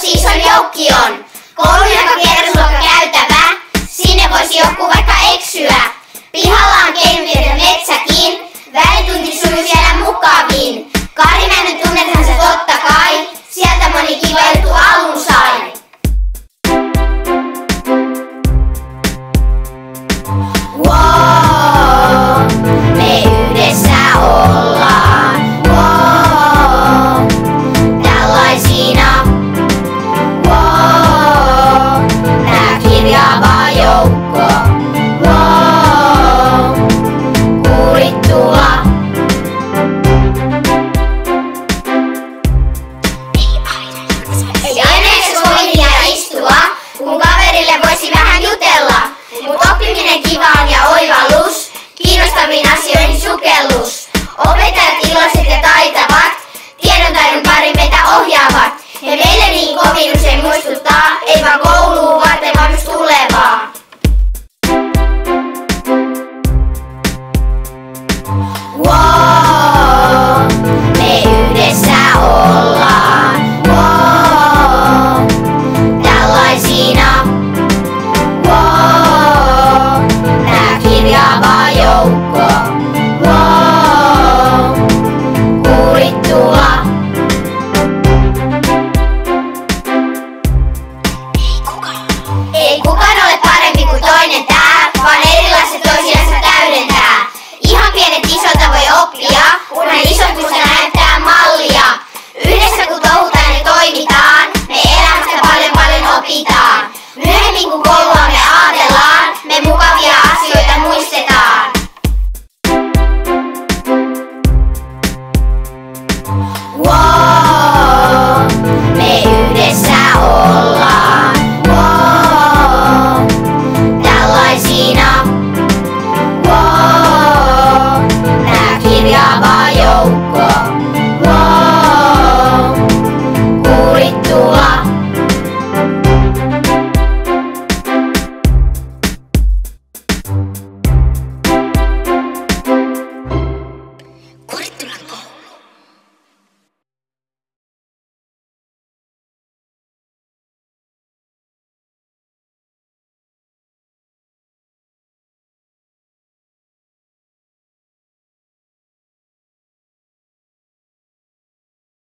siis on joukkion. Koulun joka kerrosluokka käytävä, sinne voisi joku vaikka eksyä. Pihalla on keinutin ja metsäkin, välitunti sujuu siellä mukavin. Karimäinen tunnethan se totta kai, sieltä moni kiva juttu alun sai. Wow, me yhdessä ollaan. Wow, tällaisina. Wow, tää kirjava joukko. Wow, kurittua. Ei aina edes voi hiljaa istua, kun kaverille voisi vähän jutella. Mut oppiminen kiva on ja oivallus, kiinnostaviin asioihin sukellus. Opettaja